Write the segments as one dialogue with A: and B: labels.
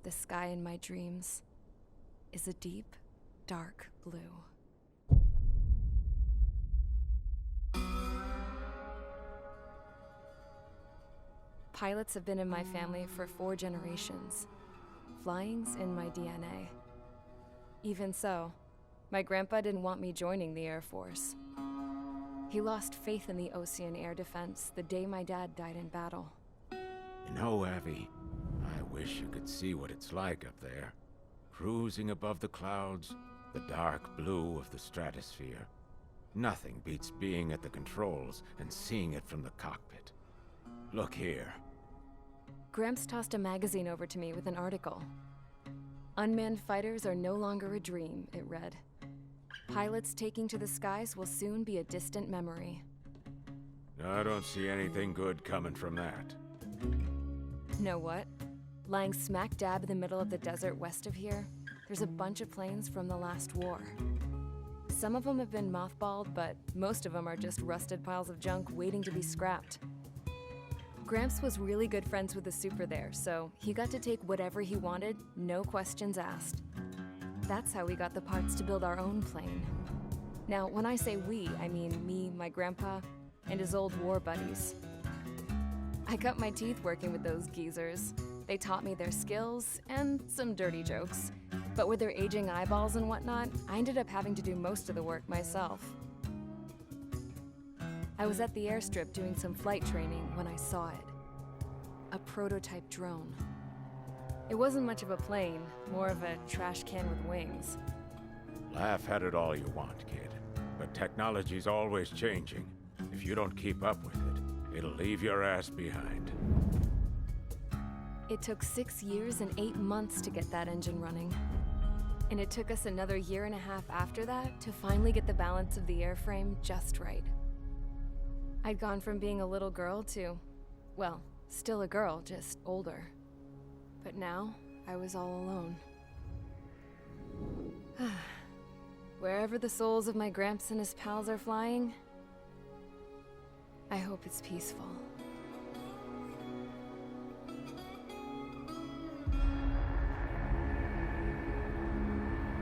A: the sky in my dreams is a deep, dark blue. Pilots have been in my family for 4 generations. Flying's in my DNA. Even so, my grandpa didn't want me joining the Air Force. He lost faith in the Ocean Air Defense the day my dad died in battle.
B: You know, Abby, I wish you could see what it's like up there. Cruising above the clouds, the dark blue of the stratosphere. Nothing beats being at the controls and seeing it from the cockpit. Look here.
A: Gramps tossed a magazine over to me with an article. Unmanned fighters are no longer a dream, it read. Pilots taking to the skies will soon be a distant memory.
B: I don't see anything good coming from that.
A: Know what? Lying smack dab in the middle of the desert west of here, there's a bunch of planes from the last war. Some of them have been mothballed, but most of them are just rusted piles of junk waiting to be scrapped. Gramps was really good friends with the super there, so he got to take whatever he wanted, no questions asked. That's how we got the parts to build our own plane. Now, when I say we, I mean me, my grandpa, and his old war buddies. I cut my teeth working with those geezers. They taught me their skills and some dirty jokes. But with their aging eyeballs and whatnot, I ended up having to do most of the work myself. I was at the airstrip doing some flight training when I saw it. A prototype drone. It wasn't much of a plane, more of a trash can with wings.
B: Laugh at it all you want, kid. But technology's always changing. If you don't keep up with it, it'll leave your ass behind.
A: It took 6 years and 8 months to get that engine running. And it took us another 1.5 years after that to finally get the balance of the airframe just right. I'd gone from being a little girl to, well, still a girl, just older. But now, I was all alone. Wherever the souls of my Gramps and his pals are flying, I hope it's peaceful.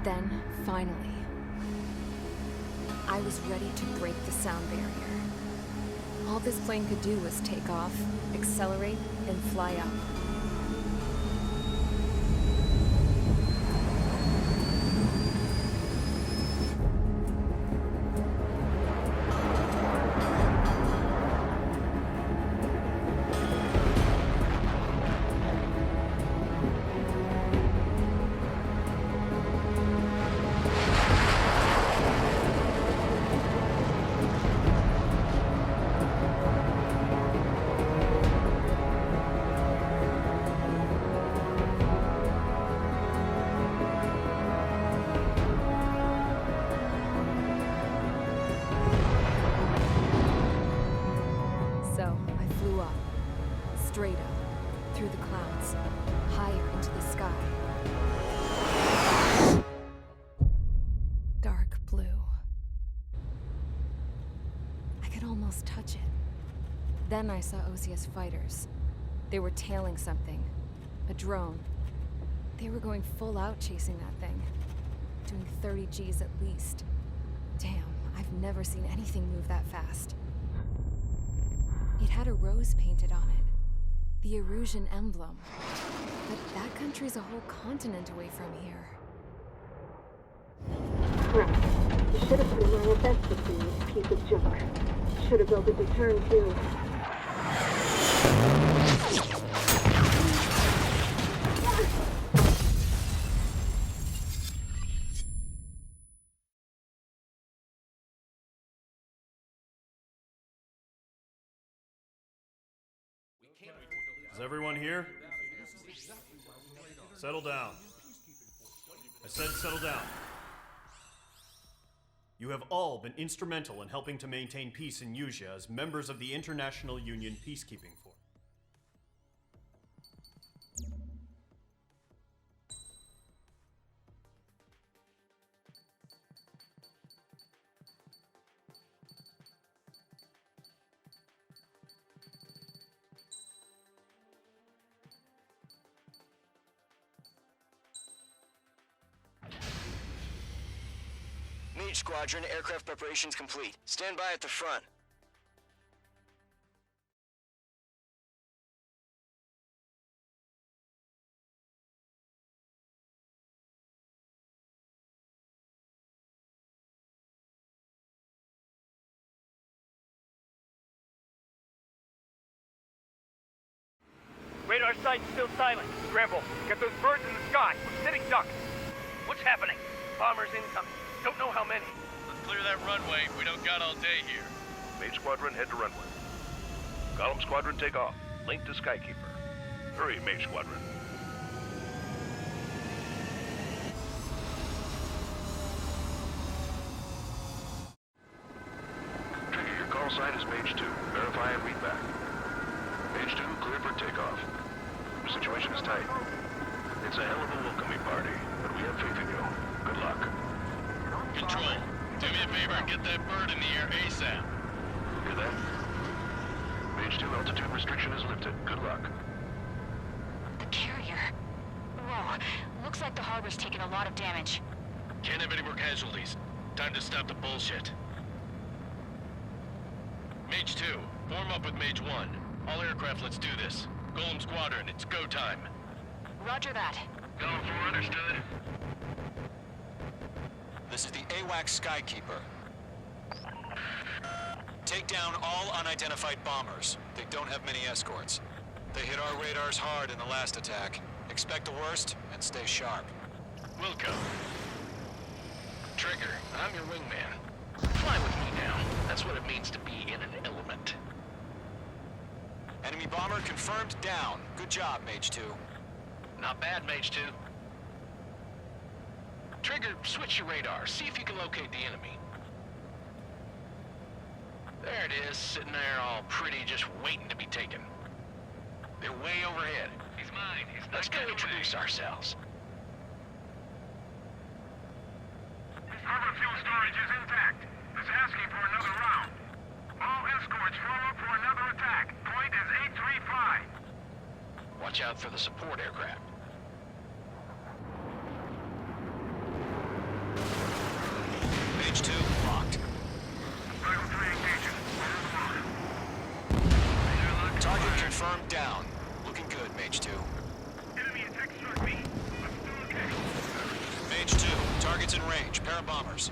A: Then, finally, I was ready to break the sound barrier. All this plane could do was take off, accelerate, and fly up. Straight up, through the clouds, higher into the sky. Dark blue. I could almost touch it. Then I saw Osia's fighters. They were tailing something. A drone. They were going full out chasing that thing. Doing 30 Gs at least. Damn, I've never seen anything move that fast. It had a rose painted on it. The Erusian emblem. But that country's a whole continent away from here.
C: Right. You should have put in my event system, this piece of junk. Should have built a deterrent too.
D: Is everyone here? Settle down. I said settle down. You have all been instrumental in helping to maintain peace in Usea as members of the International Union Peacekeeping Force.
E: Mage Squadron, aircraft preparations complete. Stand by at the front.
F: Radar site's still silent. Scramble. Get those birds in the sky. We're sitting ducks. What's happening? Bombers incoming. Don't know how many.
G: Let's clear that runway. We don't got all day here.
H: Mage Squadron, head to runway. Column Squadron, take off. Link to Skykeeper. Hurry, Mage Squadron. Trigger, your call sign is Mage 2. Verify and read back. Mage 2, clear for takeoff. The situation is tight. It's a hell of a welcoming party, but we have faith in you. Good luck.
G: Control, do me a favor and get that bird in the air ASAP.
H: Hear that? Mage 2, altitude restriction is lifted. Good luck.
I: The carrier. Whoa. Looks like the harbor's taken a lot of damage.
G: Can't have any more casualties. Time to stop the bullshit. Mage 2, form up with Mage 1. All aircraft, let's do this. Golem Squadron, it's go time.
I: Roger that.
G: Going for understood.
E: This is the AWACS Skykeeper. Take down all unidentified bombers. They don't have many escorts. They hit our radars hard in the last attack. Expect the worst and stay sharp.
G: Wilco. Trigger, I'm your wingman. Fly with me now. That's what it means to be in an element.
E: Enemy bomber confirmed down. Good job, Mage 2.
G: Not bad, Mage 2. Trigger, switch your radar. See if you can locate the enemy. There it is, sitting there all pretty, just waiting to be taken. They're way overhead. He's mine. Let's go introduce ourselves.
J: Harbor fuel storage is intact. It's asking for another round. All escorts form up for another attack. Point is 835.
G: Watch out for the support aircraft.
E: Mage 2, locked.
J: Rifle 3 engaging.
E: Target confirmed down. Looking good, Mage 2.
J: Enemy attack struck me. I'm still okay.
E: Mage 2, target's in range. Pair of bombers.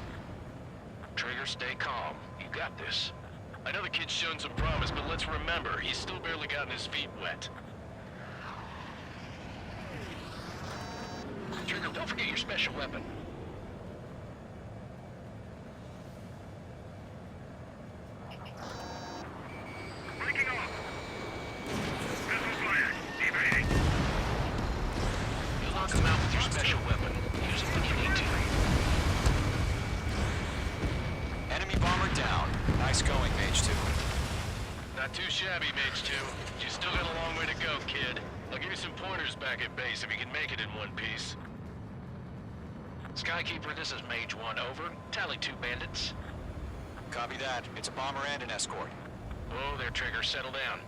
G: Trigger, stay calm. You got this. I know the kid's shown some promise, but let's remember, he's still barely gotten his feet wet. Trigger, don't forget your special weapon.
J: Breaking off. Missile fire. Evading.
G: You'll knock him out with your special weapon. Use it when you need to.
E: Enemy bomber down. Nice going, Mage 2.
G: Not too shabby, Mage 2. You still got a long way to go, kid. I'll give you some pointers back at base if you can make it in one piece. Skykeeper, this is Mage 1, over. Tally 2 bandits.
E: Copy that. It's a bomber and an escort.
G: Oh, there, Trigger, settle down.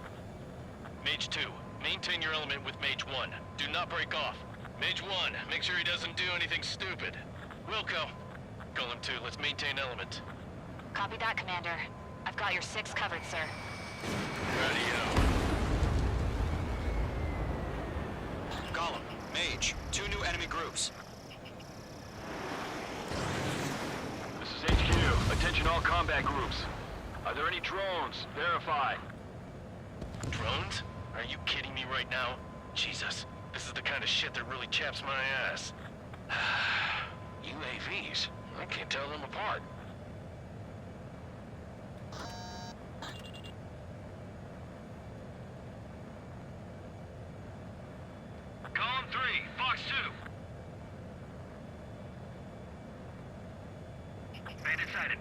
G: Mage 2, maintain your element with Mage 1. Do not break off. Mage 1, make sure he doesn't do anything stupid. Wilco. Golem 2, let's maintain element.
I: Copy that, Commander. I've got your 6 covered, sir.
G: Radio.
E: Golem, Mage, 2 new enemy groups.
H: This is HQ. Attention all combat groups. Are there any drones? Verify.
G: Drones? Are you kidding me right now? Jesus, this is the kind of shit that really chaps my ass. UAVs? I can't tell them apart.
J: Column 3, Fox 2. Bandit sighted.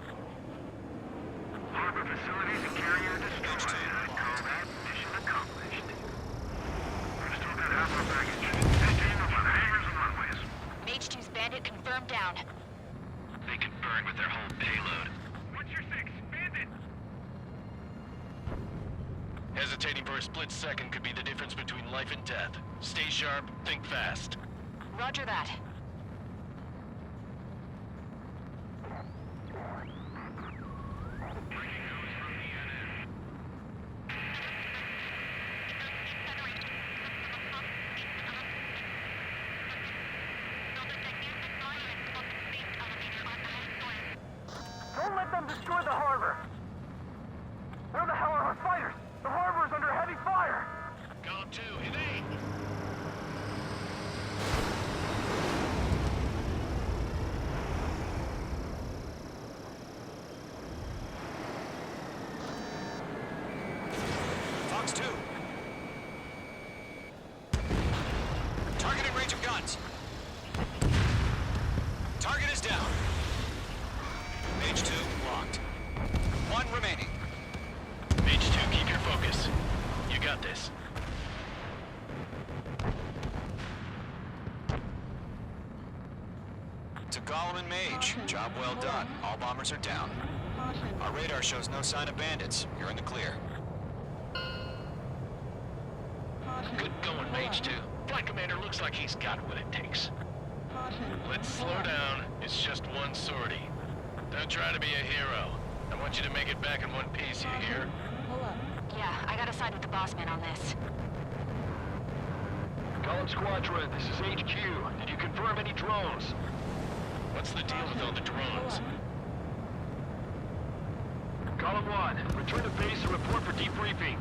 J: Harbor facilities and carrier destroyed. Combat mission accomplished. We've still got half our baggage. Stay tuned for the hangars and runways.
I: Mage 2's bandit confirmed down.
G: They can burn with their whole payload.
J: What's your 6? Bandit!
G: Hesitating for a split second could be the difference between life and death. Stay sharp, think fast.
I: Roger that.
E: To Gollum and Mage, job well done. All bombers are down. Our radar shows no sign of bandits. You're in the clear.
G: Good going, Mage 2. Flight Commander looks like he's got what it takes. Let's slow down. It's just one sortie. Don't try to be a hero. I want you to make it back in one piece, you hear?
I: Yeah, I gotta side with the boss man on this.
H: Column Squadron, this is HQ. Did you confirm any drones?
G: What's the deal with all the drones?
H: Column 1, return to base and report for debriefing.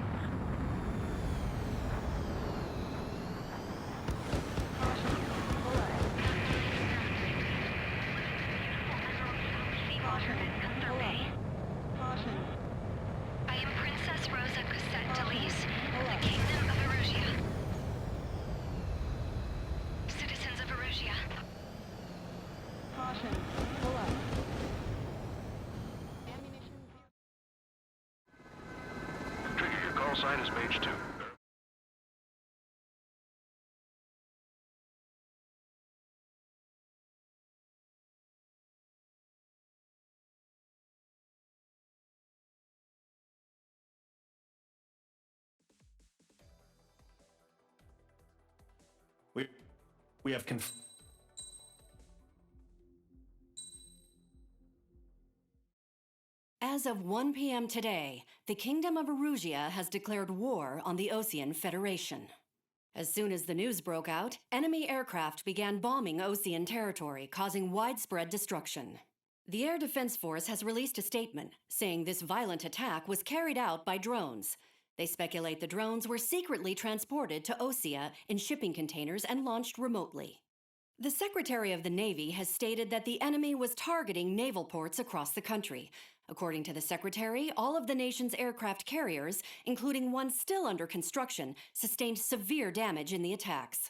I: I am Princess Rosa Cosette Delise, the Kingdom of Erusia. Citizens of Erusia.
H: Trigger, your call sign is Mage 2.
D: We have
K: As of 1 p.m. today, the Kingdom of Erusia has declared war on the Osean Federation. As soon as the news broke out, enemy aircraft began bombing Osean territory, causing widespread destruction. The Air Defense Force has released a statement saying this violent attack was carried out by drones. They speculate the drones were secretly transported to Osea in shipping containers and launched remotely. The Secretary of the Navy has stated that the enemy was targeting naval ports across the country. According to the Secretary, all of the nation's aircraft carriers, including one still under construction, sustained severe damage in the attacks.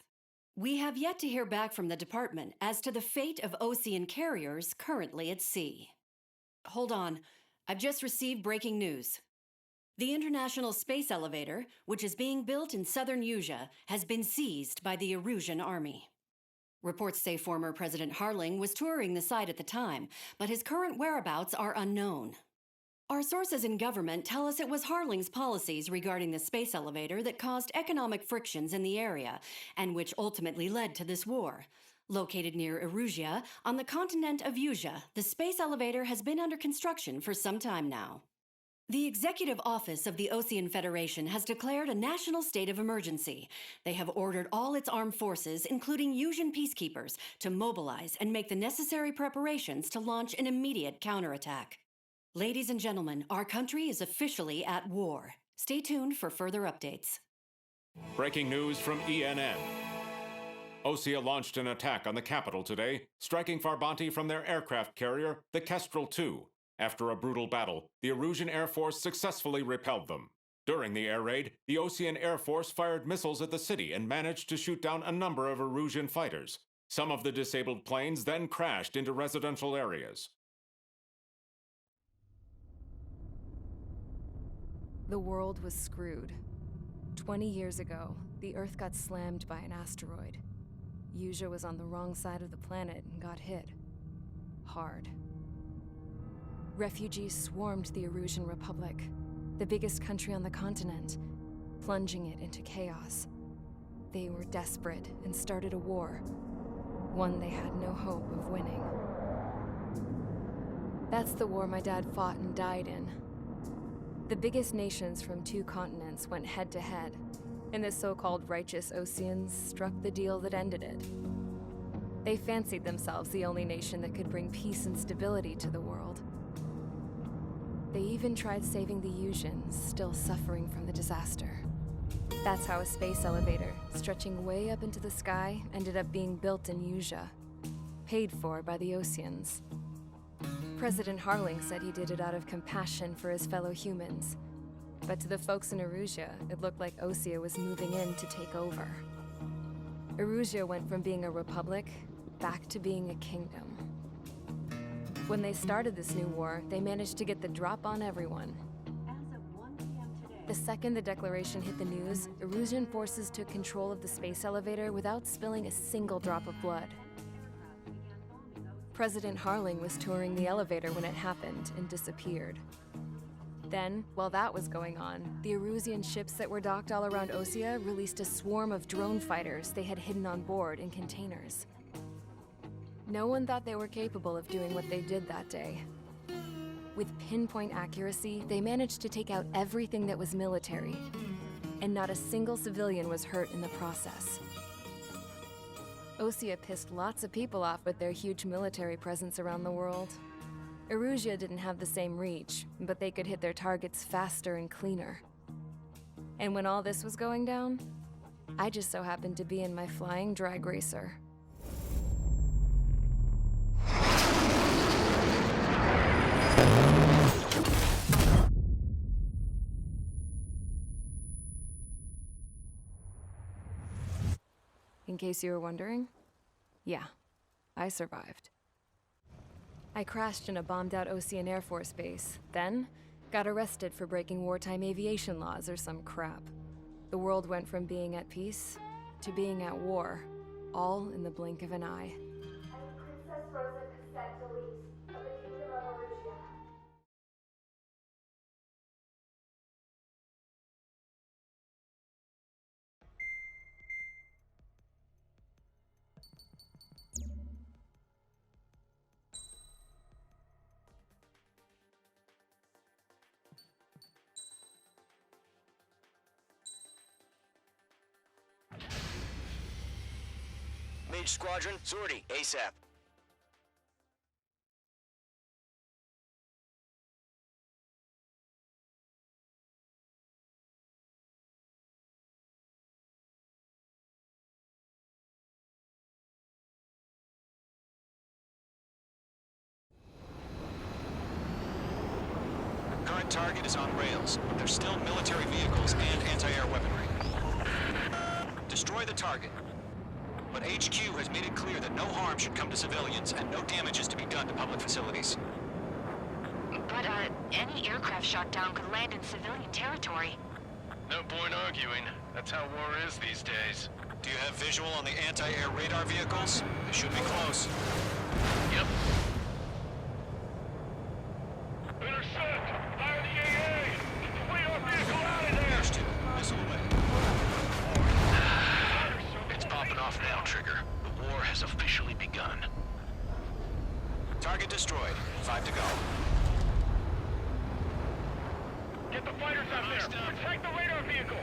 K: We have yet to hear back from the department as to the fate of Osean carriers currently at sea. Hold on, I've just received breaking news. The International Space Elevator, which is being built in southern Usea, has been seized by the Erusian Army. Reports say former President Harling was touring the site at the time, but his current whereabouts are unknown. Our sources in government tell us it was Harling's policies regarding the space elevator that caused economic frictions in the area, and which ultimately led to this war. Located near Erusia, on the continent of Usea, the space elevator has been under construction for some time now. The Executive Office of the Osean Federation has declared a national state of emergency. They have ordered all its armed forces, including Usian peacekeepers, to mobilize and make the necessary preparations to launch an immediate counterattack. Ladies and gentlemen, our country is officially at war. Stay tuned for further updates.
B: Breaking news from ENN. Osea launched an attack on the capital today, striking Farbanti from their aircraft carrier, the Kestrel II. After a brutal battle, the Erusian Air Force successfully repelled them. During the air raid, the Osean Air Force fired missiles at the city and managed to shoot down a number of Erusian fighters. Some of the disabled planes then crashed into residential areas.
A: The world was screwed. 20 years ago, the Earth got slammed by an asteroid. Usea was on the wrong side of the planet and got hit. Hard. Refugees swarmed the Erusian Republic, the biggest country on the continent, plunging it into chaos. They were desperate and started a war, one they had no hope of winning. That's the war my dad fought and died in. The biggest nations from 2 continents went head-to-head, and the so-called righteous Oseans struck the deal that ended it. They fancied themselves the only nation that could bring peace and stability to the world. They even tried saving the Usians, still suffering from the disaster. That's how a space elevator, stretching way up into the sky, ended up being built in Usea, paid for by the Oseans. President Harling said he did it out of compassion for his fellow humans. But to the folks in Erusia, it looked like Osea was moving in to take over. Erusia went from being a republic back to being a kingdom. When they started this new war, they managed to get the drop on everyone. The second the declaration hit the news, Erusian forces took control of the space elevator without spilling a single drop of blood. President Harling was touring the elevator when it happened and disappeared. Then, while that was going on, the Erusian ships that were docked all around Osea released a swarm of drone fighters they had hidden on board in containers. No one thought they were capable of doing what they did that day. With pinpoint accuracy, they managed to take out everything that was military, and not a single civilian was hurt in the process. Osea pissed lots of people off with their huge military presence around the world. Erusia didn't have the same reach, but they could hit their targets faster and cleaner. And when all this was going down, I just so happened to be in my flying drag racer. In case you were wondering, yeah, I survived. I crashed in a bombed-out Ocean Air Force base, then got arrested for breaking wartime aviation laws or some crap. The world went from being at peace to being at war, all in the blink of an eye.
C: Princess Rosa Cassette Elise of the Kingdom of Erusia.
L: Mage Squadron, sortie, ASAP.
E: Current target is on rails, but there's still military vehicles and anti-air weaponry. Destroy the target. But HQ has made it clear that no harm should come to civilians and no damage is to be done to public facilities.
I: But, any aircraft shot down could land in civilian territory.
G: No point arguing. That's how war is these days.
E: Do you have visual on the anti-air radar vehicles? They should be close.
G: Yep.
J: Intercept! Fire the AA! Get the radar vehicle out of there!
E: There's two. Missile away.
G: It's popping off now, Trigger. The war has officially begun.
E: Target destroyed. 5 to go.
J: Get the fighters out there! Protect the radar vehicle!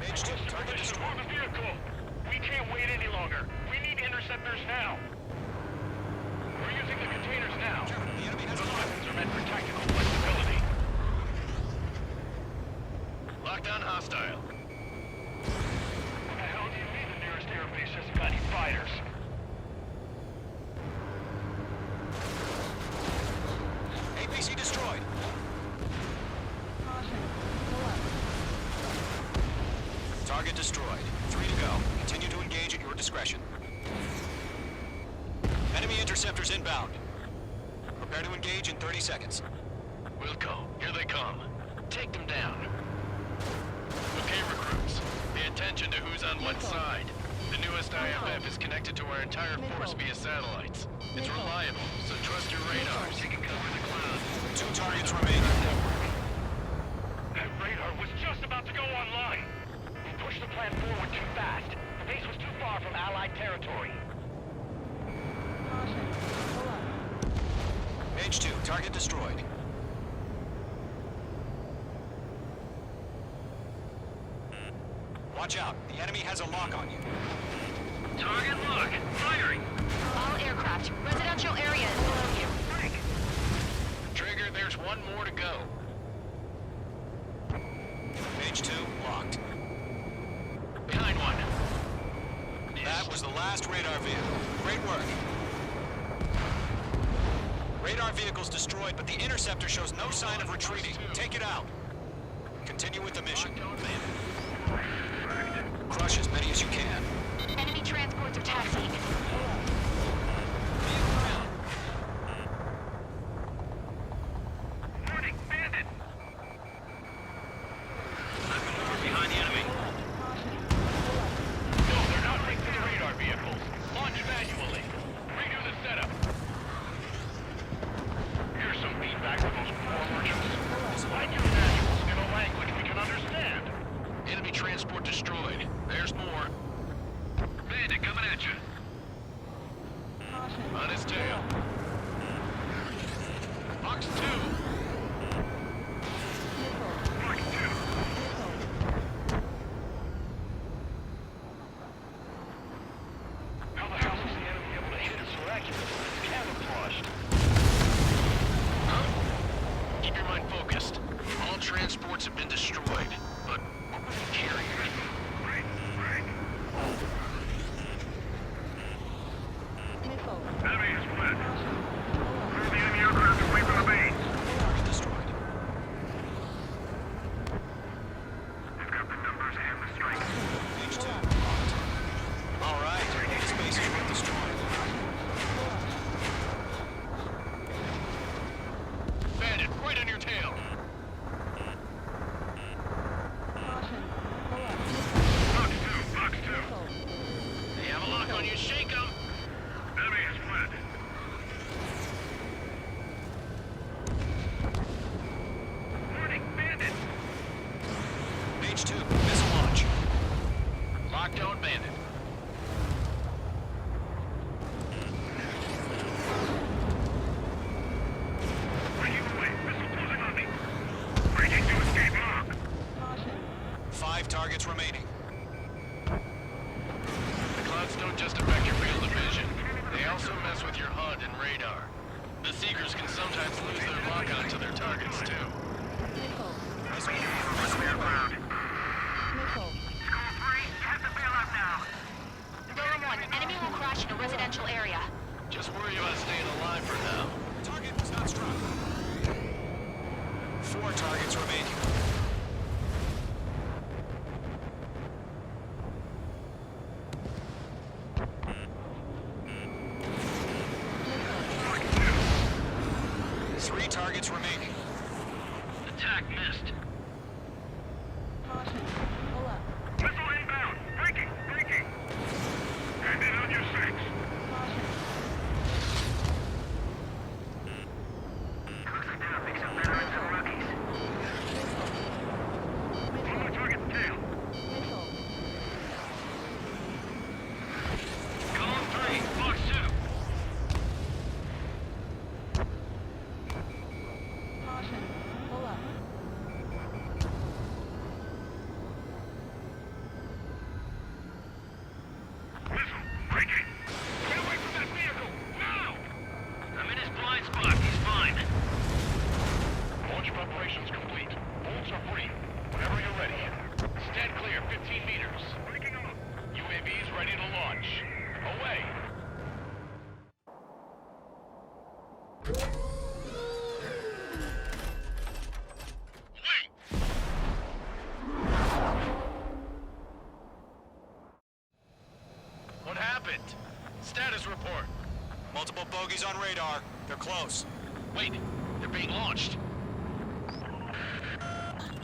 E: Mage 2, target destroyed.
J: The vehicle! We can't wait any longer. We need interceptors now. We're using the containers now.
E: The enemy has a
J: Weapons are meant for tactical flexibility.
G: Lockdown hostile.
J: What the hell do you mean the nearest airbase hasn't got any fighters?
E: APC destroyed. Target destroyed. 3 to go. Continue to engage at your discretion. Enemy interceptors inbound. Prepare to engage in 30 seconds.
G: Wilco, here they come. Take them down. Okay, recruits. Pay attention to who's on what side. The newest IFF is connected to our entire force via satellites. It's reliable, so trust your radars. You can cover the clouds.
E: 2 targets remaining.
J: That radar was just about to go online. We pushed the plan forward too fast. The base was too far from Allied territory.
E: Mage 2, target destroyed. Watch out. The enemy has a lock on you.
J: Target lock. Firing.
I: All aircraft, residential area is below you.
G: Trigger, there's one more to go.
E: Mage 2, locked.
G: Behind one.
E: That was the last radar vehicle. Great work. Radar vehicle's destroyed, but the interceptor shows no sign of retreating. Take it out. Continue with the mission. Crush as many as you can.
I: Enemy transports are taxiing.
J: Warning, bandit.
G: Behind the enemy.
J: No, they're not linked to the radar vehicles.
G: more. Bandit coming at you. On his tail. Box 2. How the hell is the enemy able to hit us so accurately? It's camouflaged. Huh? Keep your mind focused. All transports have been destroyed, but what were they carrying?
J: Enemy is fled. Move the enemy aircraft away from the base.
E: Target destroyed.
J: They've got the numbers and the strength.
E: Mage 2. All right, this base has been destroyed.
G: Bandit, right on your tail.
J: Box 2.
G: They have a lock on you. Shake them.
J: Enemy is fled. Warning, bandit.
E: Mage 2, missile launch.
G: Lockdown bandit.
J: Breaking away. Missile closing on me. Breaking to escape lock.
E: 5 targets remaining.
G: The clouds don't just affect your field of vision. They also mess with your HUD and radar. The Seekers can sometimes lose their lockout to their targets, too.
J: Missile ground. School 3, have to bail out now.
I: Golem 1, enemy will crash in a residential area.
G: Just worry about staying alive for now.
E: Target was not struck. 4 targets remaining. Three targets remaining.
G: Attack missed.
J: Missile inbound. Breaking. Hand in on your 6. Looks like they're mixing some veterans and rookies. One more target, tail.
G: Column 3, box 2.
J: Missile. Breaking. Get away from that vehicle. Now!
G: I'm in his blind spot. He's fine. Launch preparations complete. Bolts are free. Whenever you're ready. Stand clear, 15 meters.
J: Breaking up.
G: UAVs ready to launch. Away. What happened? Status report.
E: Multiple bogies on radar. They're close.
G: Wait, they're being launched.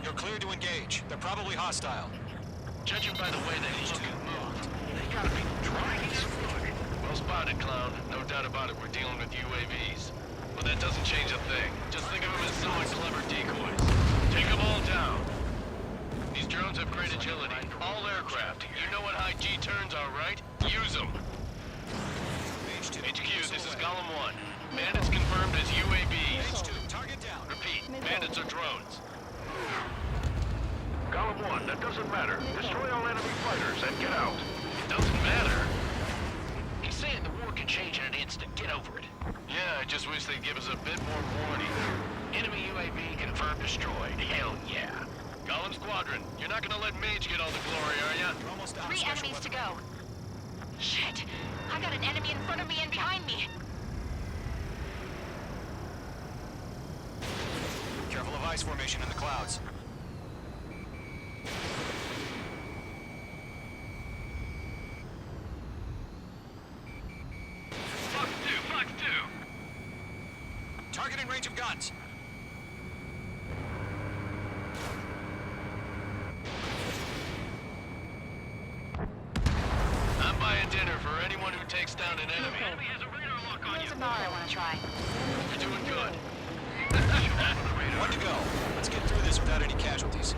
E: You're cleared to engage. They're probably hostile.
G: Judging by the way they look and moved, they gotta be trying as fuck. Well spotted, clown. No doubt about it, we're dealing with UAVs. But that doesn't change a thing. Just think of them as somewhat clever decoys. Take them all down. These drones have great agility. All aircraft. You know what high G turns are, right? Use them. HQ, this is Golem 1. Bandits confirmed as UAVs.
E: Target down.
G: Repeat, bandits are drones.
J: Golem 1, that doesn't matter. Destroy all enemy fighters and get out.
G: It doesn't matter. He's saying the war could change in an instant. Get over it. Yeah, I just wish they'd give us a bit more warning. Enemy UAV confirmed destroyed. Hell yeah. Golem Squadron, you're not gonna let Mage get all the glory, are ya?
E: You're almost out.
I: 3 enemies to go. Shit! I got an enemy in front of me and behind me.
E: Careful of ice formation in the clouds.
G: Box 2.
E: Target in range of guns.
G: I'm buying dinner for anyone who takes down an enemy. Enemy has a radar lock on
I: There's
G: you.
I: a bar I want to try.
G: You're doing good.
E: One to go. Let's get through this without any casualties.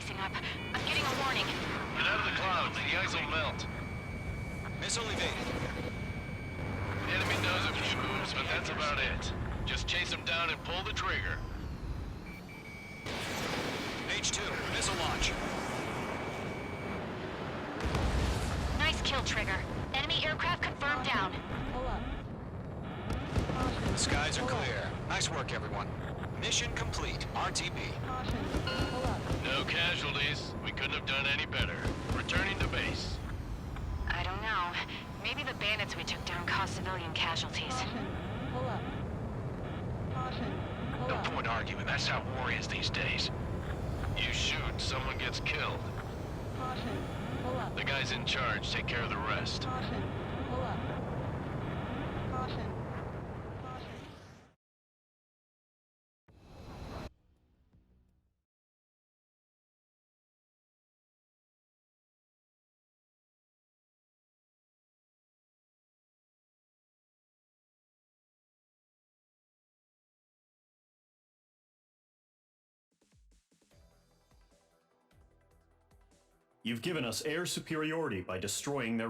I: icing up. I'm getting a warning.
G: Get out of the clouds. The ice will melt.
E: Missile evaded.
G: The enemy knows a few moves, but that's about it. Just chase them down and pull the trigger.
E: Mage 2, missile launch.
I: Nice kill, Trigger. Enemy aircraft confirmed down.
E: The skies are clear. Nice work, everyone. Mission complete. RTB.
G: No casualties. We couldn't have done any better. Returning to base.
I: I don't know. Maybe the bandits we took down caused civilian casualties.
G: No point arguing. That's how war is these days. You shoot, someone gets killed. The guys in charge take care of the rest.
D: You've given us air superiority by destroying their...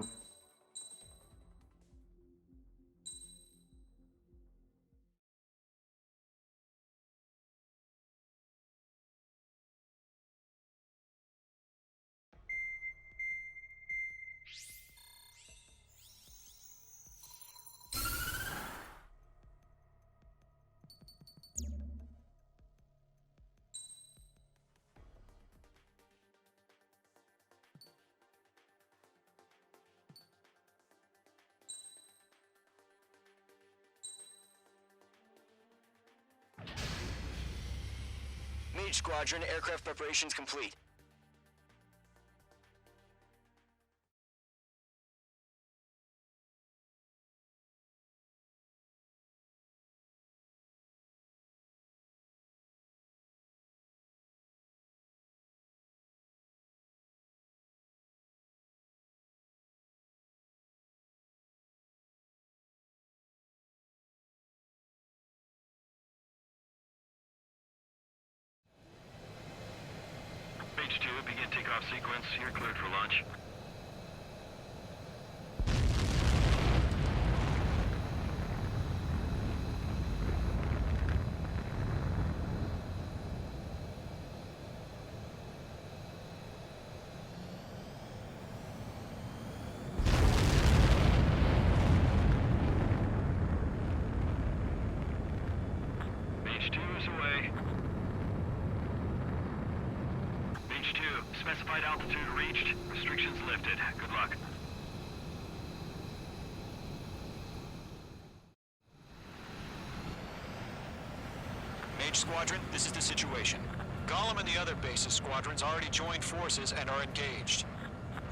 L: Mage Squadron, aircraft preparations complete.
H: Mage 2, begin takeoff sequence. You're cleared for launch. Mage 2 is away. Mage 2, specified altitude reached. Restrictions lifted. Good luck.
E: Mage Squadron, this is the situation. Gollum and the other bases squadrons already joined forces and are engaged.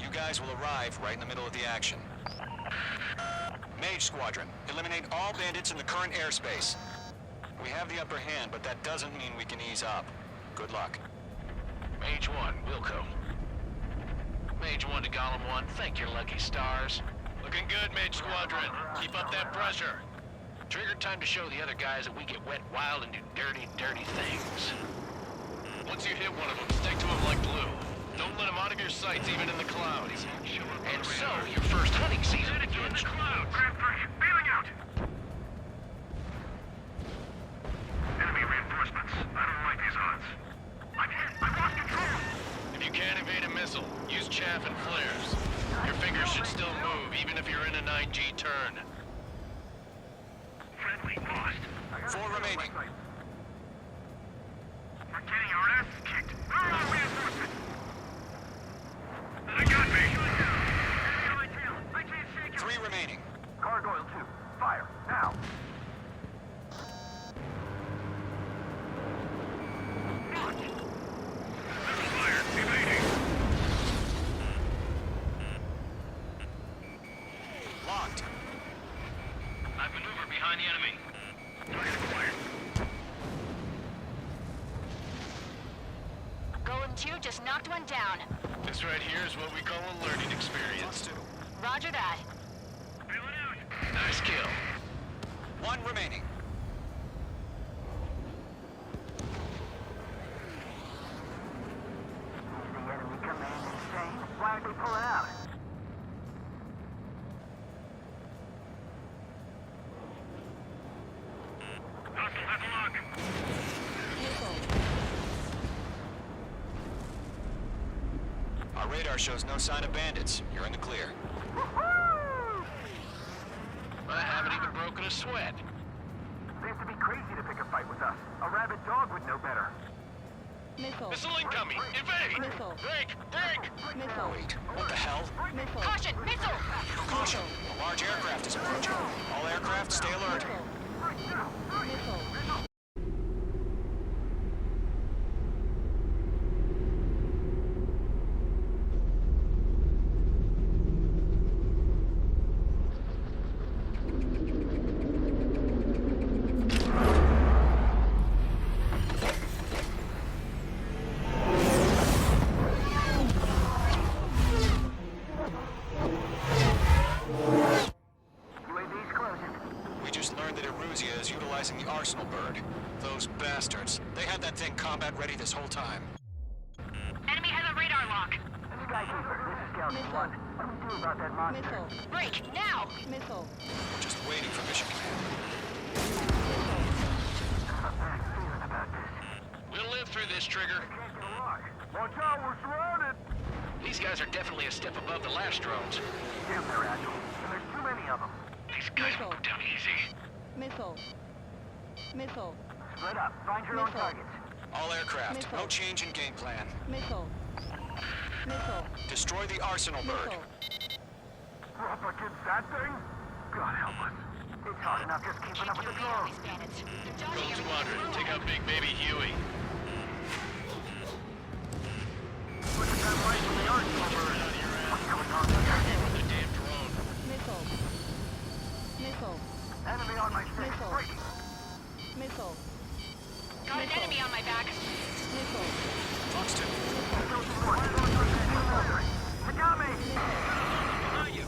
E: You guys will arrive right in the middle of the action. Mage Squadron, eliminate all bandits in the current airspace. We have the upper hand, but that doesn't mean we can ease up. Good luck.
G: Mage 1, Wilco. Mage 1 to Gollum 1, thank your lucky stars. Looking good, Mage Squadron. Keep up that pressure. Trigger time to show the other guys that we get wet wild and do dirty, dirty things. Once you hit one of them, stick to him like glue. Don't let him out of your sights, even in the clouds. And so, your first hunting season begins.
J: Grand 3, bailing out! Enemy reinforcements. I don't like these odds. I'm hit! I've lost control!
G: If you can't evade a missile, use chaff and flares. Your fingers should still move, even if you're in a 9G turn.
J: Friendly lost.
E: 4 remaining.
J: We're getting our asses kicked. Where are our reinforcements? They got me! I can't shake it!
E: 3 remaining.
J: Gargoyle 2, fire, now! Fire, evading!
E: Locked.
G: I've maneuvered behind the enemy.
J: Target acquired.
I: Golem 2 just knocked one down.
G: This right here is what we call a learning experience.
I: Roger that.
J: Bailing out!
G: Nice kill.
E: 1 remaining. radar shows no sign of bandits. You're in the clear.
G: I haven't even broken a sweat.
J: They have to be crazy to pick a fight with us. A rabid dog would know better.
G: Missile incoming! Invade!
C: Missile.
G: Break! Break!
C: Missile.
E: Wait, what the hell?
C: Missile.
I: Caution! Missile!
E: Caution! A large aircraft is approaching. All aircraft, stay alert.
C: Missile.
J: UAV's closing.
E: We just learned that Eruzia is utilizing the Arsenal bird. Those bastards. They had that thing combat ready this whole time.
I: Enemy has a radar lock.
J: Skykeeper, this is Scout 1. What do we do about that monster?
C: Missile.
I: Break, now!
C: Missile.
E: Just waiting for mission command.
J: A bad feeling about this.
G: We'll live through this, Trigger.
J: Can't get a lock. Watch out, we're surrounded!
G: These guys are definitely a step above the last drones.
J: Damn, they're agile. And there's too many of them.
G: These guys
C: Missile.
G: will go down easy.
C: Missile. Missile.
J: Split up. Find your own
C: Missile.
J: targets.
E: All aircraft, no
C: Missile.
E: change in game plan.
C: Missile. Missile.
E: Destroy the Arsenal bird.
C: Missile.
J: We're up against that thing? God help us. It's hard enough just keeping up with the drones.
I: Bandits. They're
G: Gold
I: dodging everything.
G: Squadron, take out Big Baby Huey.
J: Look at that light from the Arsenal bird. What's going on here?
G: The damn drone.
C: Missile. Missile.
J: Enemy on my six.
C: Missile.
J: Breaking.
C: Missile.
I: Got an enemy on my back.
C: Missile.
E: Fox 2.
J: They got me!
G: Behind you.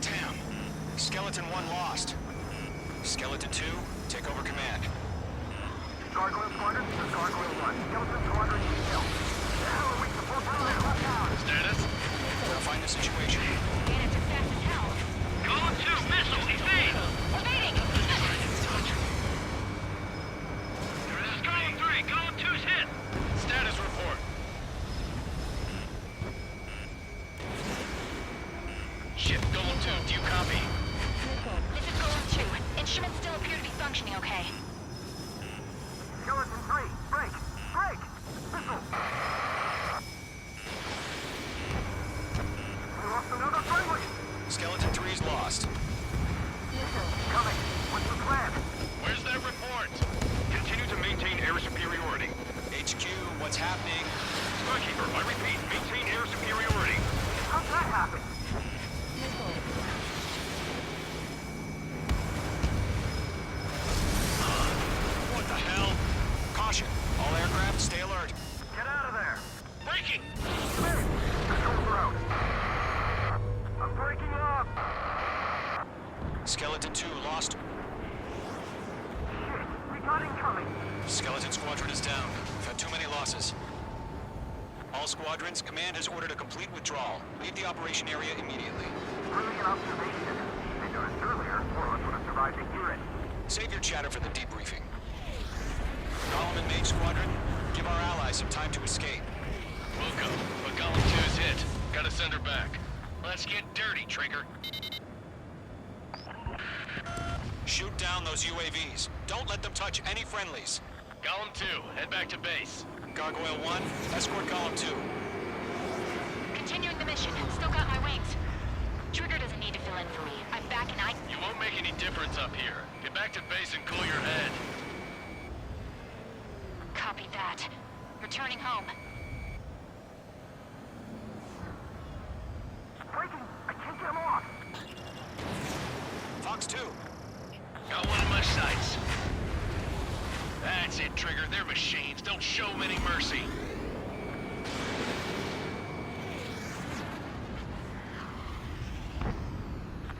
E: Damn. Skeleton 1 lost. Skeleton 2, take over command.
J: Gargoyle Squadron, this is Gargoyle 1. Skeleton Squadron, detail. The hell are we supposed to do? Look out!
G: Status?
E: Gotta find the situation.
I: Bandits are fast as hell.
G: Column 2, missile, evade!
I: Evading!
G: This is Column 3, Column 2's hit! Status report. Ship, Column 2, do you copy?
C: Missile.
I: This is Golem 2. Instruments still appear to be functioning okay.
J: Skeleton 3, break! Break! Missile! We lost another friendly!
E: Skeleton 3's lost.
C: Missile.
J: Coming! What's the plan?
G: Where's that report? Continue to maintain air superiority.
E: HQ, what's happening?
G: Skykeeper, I repeat, maintain air superiority.
J: How'd that happen?
C: Missile.
E: What the hell? Caution. All aircraft, stay alert.
J: Get out of there!
G: Breaking!
J: Hey! Control road! I'm breaking up!
E: Skeleton 2 lost.
J: Shit! We got incoming!
E: Skeleton Squadron is down. We've had too many losses. All squadrons, command has ordered a complete withdrawal. Leave the operation area immediately.
J: Brilliant observation. They noticed earlier, more of us would have survived to hear it.
E: Save your chatter for the debriefing. Column and Mage Squadron, give our allies some time to escape.
G: Wilco, but Column 2's hit. Gotta send her back. Let's get dirty, Trigger.
E: Shoot down those UAVs. Don't let them touch any friendlies.
G: Column 2, head back to base.
E: Gargoyle 1, escort Column 2.
I: Continuing the mission. Still got my wings. Trigger doesn't need to fill in for me. I'm back and I...
G: You won't make any difference up here. Get back to base and cool your head.
I: Copy that. Returning home.
J: Breaking! I can't get them off!
E: Fox 2.
G: Got one in my sights. That's it, Trigger. They're machines. Don't show them any mercy.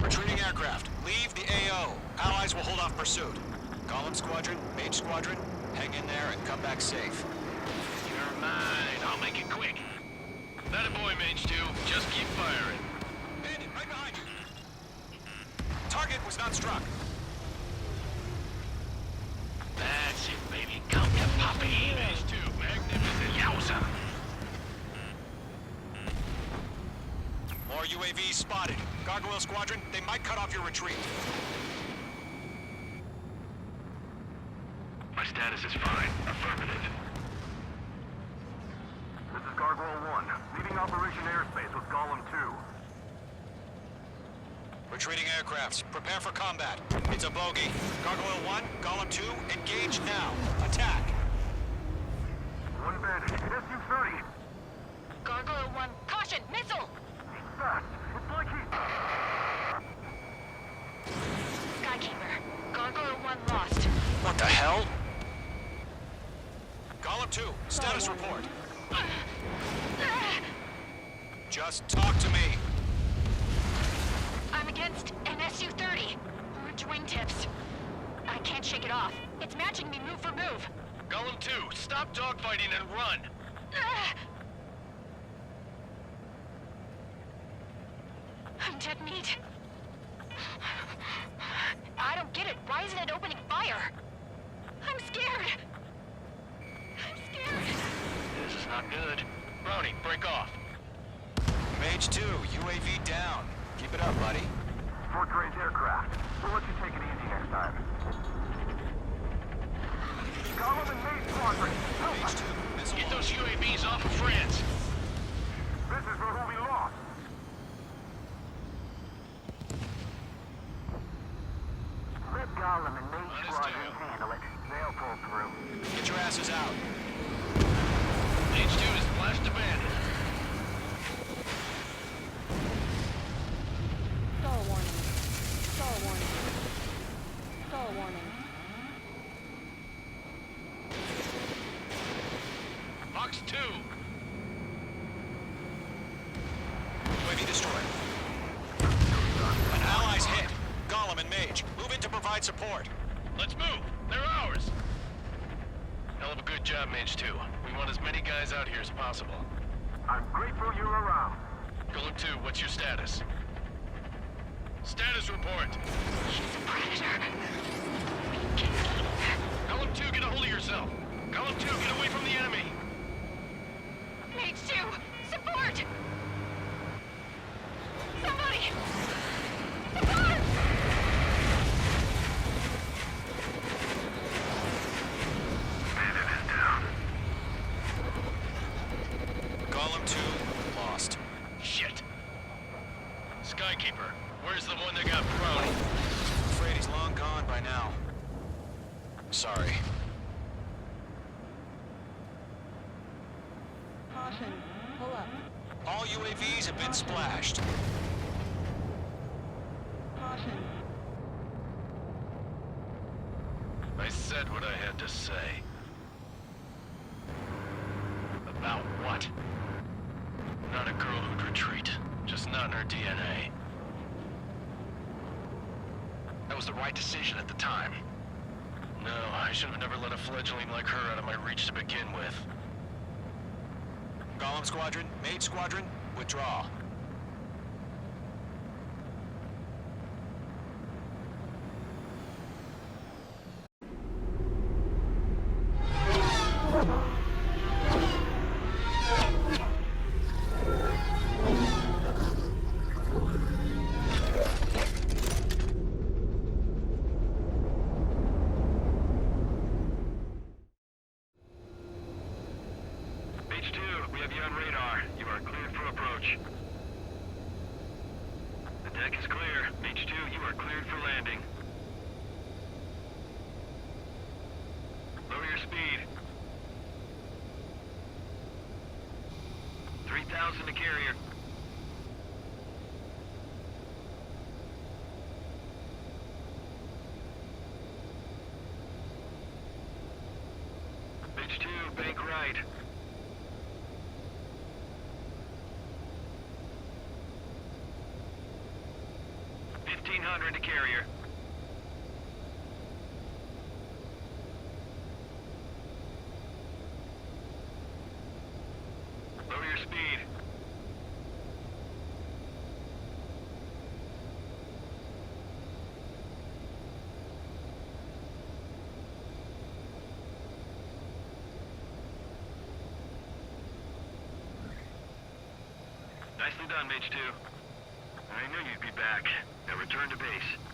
E: Retreating aircraft. Leave the AO. Allies will hold off pursuit. Column Squadron, Mage Squadron, hang in there and come back safe.
G: You're mine. I'll make it quick. That a boy, Mage 2. Just keep firing.
E: Bandit, right behind you. Target was not struck.
G: That's it, baby. Come to Poppy. Mage 2. Magnificent. Yowza.
E: UAV spotted. Gargoyle Squadron, they might cut off your retreat.
H: My status is fine. Affirmative.
J: This is Gargoyle 1, leaving Operation Airspace with Golem 2.
E: Retreating aircrafts, prepare for combat. It's a bogey. Gargoyle 1, Golem 2, engage now. Attack.
J: One bandit, SU-30.
I: Gargoyle 1, caution! Missile!
J: Fast. It's like he...
I: Skykeeper, Gargoyle 1 lost.
E: What the hell? Golem 2, status report. Just talk to me.
I: I'm against an SU-30. Orange wingtips. I can't shake it off. It's matching me move for move.
G: Golem 2, stop dogfighting and run!
I: I'm dead meat. I don't get it. Why isn't it opening fire? I'm scared. I'm scared.
G: This is not good. Brownie, break off.
E: Mage 2, UAV down. Keep it up, buddy.
J: Short-range aircraft. We'll let you take it easy next time. Golem and Mage Squadron.
E: Mage 2, missile
G: Get
E: launch.
G: those UAVs off of France.
J: This is for who we lost. Let Golem and Mage Squadron handle it. They'll pull through.
E: Get your asses out.
G: H2 is flashed to bandit.
C: Star warning. Star warning. Star warning.
G: Fox 2.
E: UAV destroyed. An ally's hit. Golem and Mage, move in to provide support.
G: Let's move. They're ours. Hell of a good job, Mage 2. We want as many guys out here as possible.
J: I'm grateful you're around.
G: Golem 2, what's your status? Status report.
I: She's a predator.
G: Golem 2, get a hold of yourself. Golem 2, get away from the enemy.
I: Mage 2, support! Somebody! Support!
J: Bandit is down.
E: Golem 2, lost.
G: Shit. Skykeeper, where's the one that got Brownie?
E: Afraid he's long gone by now. Sorry.
C: Caution. Pull up.
E: All UAVs have been splashed.
C: Caution.
G: I said what I had to say. About what? Not a girl who'd retreat. Just not in her DNA. That was the right decision at the time. No, I should have never let a fledgling like her out of my reach to begin with.
E: Golem Squadron, Mage Squadron, withdraw.
H: Mage 2, we have you on radar. You are cleared for approach. The deck is clear. Mage 2, you are cleared for landing. Lower your speed. 3,000 to carrier. Mage 2, bank right. 1,500 to carrier. Lower your speed. Nicely done, Mage 2. I knew you'd be back. Now return to base.